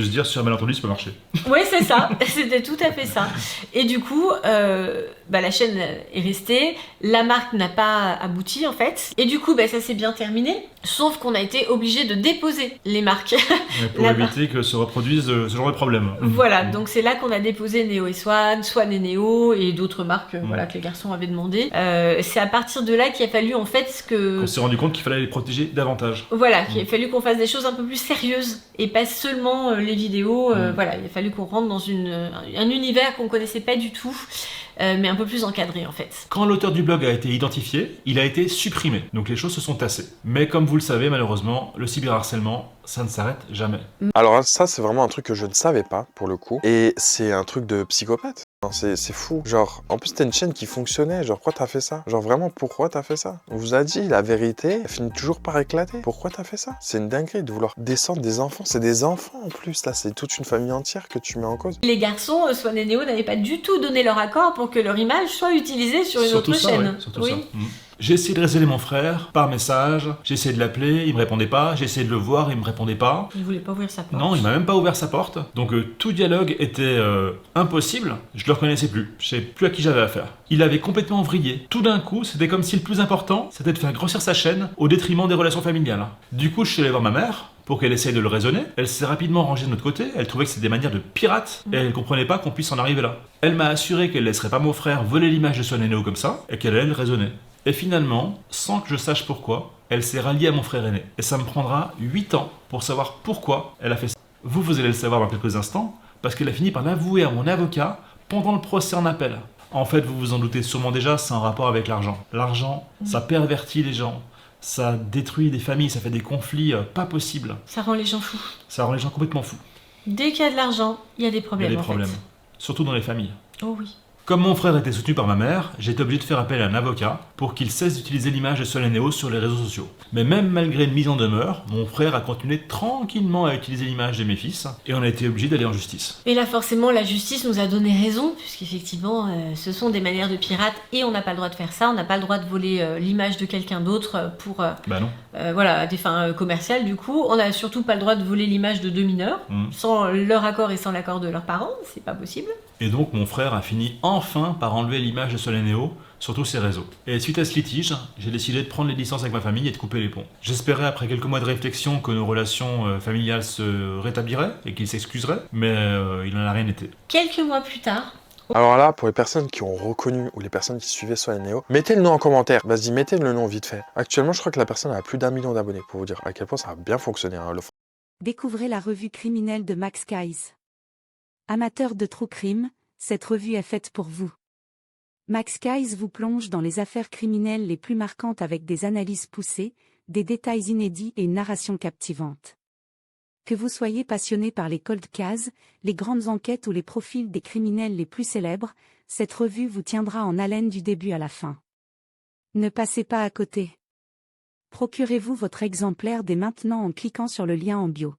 se dire sur un malentendu, ça peut marcher. Oui, c'est ça, c'était tout à fait ça. Et du coup, la chaîne est restée, la marque n'a pas abouti en fait, et du coup, ça s'est bien terminé, sauf qu'on a été obligé de déposer les marques. Pour éviter que se reproduise ce genre de problème. Voilà, donc c'est là qu'on a déposé Neo et Swan, Swan et Neo, et d'autres marques que les garçons avaient demandé. C'est à partir de là qu'il a fallu en fait On s'est rendu compte qu'il fallait les protéger davantage. Voilà, qu'il a fallu qu'on fasse des choses un peu plus sérieuses, et pas seulement les vidéos. Voilà, il a fallu qu'on rentre dans un univers qu'on connaissait pas du tout, mais un peu plus encadré en fait. Quand l'auteur du blog a été identifié, il a été supprimé, donc les choses se sont tassées. Mais comme vous le savez, malheureusement, le cyberharcèlement, ça ne s'arrête jamais. Alors ça, c'est vraiment un truc que je ne savais pas, pour le coup. Et c'est un truc de psychopathe. C'est fou. Genre, en plus, t'as une chaîne qui fonctionnait. Genre, pourquoi t'as fait ça? Genre, vraiment, pourquoi t'as fait ça? On vous a dit, la vérité, elle finit toujours par éclater. Pourquoi t'as fait ça? C'est une dinguerie de vouloir descendre des enfants. C'est des enfants, en plus, là. C'est toute une famille entière que tu mets en cause. Les garçons, Swan et Neo, n'avaient pas du tout donné leur accord pour que leur image soit utilisée sur une autre chaîne. Ouais, surtout ça. J'ai essayé de raisonner mon frère par message, j'ai essayé de l'appeler, il me répondait pas, j'ai essayé de le voir, il me répondait pas. Il voulait pas ouvrir sa porte. Non, il m'a même pas ouvert sa porte. Donc tout dialogue était impossible, je le reconnaissais plus, je savais plus à qui j'avais affaire. Il avait complètement vrillé. Tout d'un coup, c'était comme si le plus important, c'était de faire grossir sa chaîne au détriment des relations familiales. Du coup, je suis allé voir ma mère pour qu'elle essaye de le raisonner. Elle s'est rapidement rangée de notre côté, elle trouvait que c'était des manières de pirates, et elle comprenait pas qu'on puisse en arriver là. Elle m'a assuré qu'elle laisserait pas mon frère voler l'image de Swan et Neo comme ça, et qu'elle allait le raisonner. Et finalement, sans que je sache pourquoi, elle s'est ralliée à mon frère aîné. Et ça me prendra 8 ans pour savoir pourquoi elle a fait ça. Vous allez le savoir dans quelques instants, parce qu'elle a fini par l'avouer à mon avocat pendant le procès en appel. En fait, vous vous en doutez sûrement déjà, c'est en rapport avec l'argent. L'argent, ça pervertit les gens. Ça détruit des familles, ça fait des conflits pas possibles. Ça rend les gens fous. Ça rend les gens complètement fous. Dès qu'il y a de l'argent, il y a des problèmes. Il y a des problèmes. Surtout dans les familles. Oh oui. Comme mon frère était soutenu par ma mère, j'ai été obligé de faire appel à un avocat pour qu'il cesse d'utiliser l'image de Swan et Neo sur les réseaux sociaux. Mais même malgré une mise en demeure, mon frère a continué tranquillement à utiliser l'image de mes fils et on a été obligé d'aller en justice. Et là forcément la justice nous a donné raison, puisqu'effectivement ce sont des manières de pirates et on n'a pas le droit de faire ça, on n'a pas le droit de voler l'image de quelqu'un d'autre pour à des fins commerciales du coup. On n'a surtout pas le droit de voler l'image de deux mineurs, sans leur accord et sans l'accord de leurs parents, c'est pas possible. Et donc mon frère a fini enfin par enlever l'image de Swan et Neo sur tous ses réseaux. Et suite à ce litige, j'ai décidé de prendre les distances avec ma famille et de couper les ponts. J'espérais après quelques mois de réflexion que nos relations familiales se rétabliraient et qu'il s'excuserait, mais il n'en a rien été. Quelques mois plus tard... Alors là, pour les personnes qui ont reconnu ou les personnes qui suivaient Swan et Neo, mettez le nom en commentaire. Vas-y, mettez le nom vite fait. Actuellement, je crois que la personne a plus d'1 million d'abonnés, pour vous dire à quel point ça a bien fonctionné. Découvrez la revue criminelle de Max Guys. Amateur de true crime, cette revue est faite pour vous. Max Guys vous plonge dans les affaires criminelles les plus marquantes avec des analyses poussées, des détails inédits et une narration captivante. Que vous soyez passionné par les cold cases, les grandes enquêtes ou les profils des criminels les plus célèbres, cette revue vous tiendra en haleine du début à la fin. Ne passez pas à côté. Procurez-vous votre exemplaire dès maintenant en cliquant sur le lien en bio.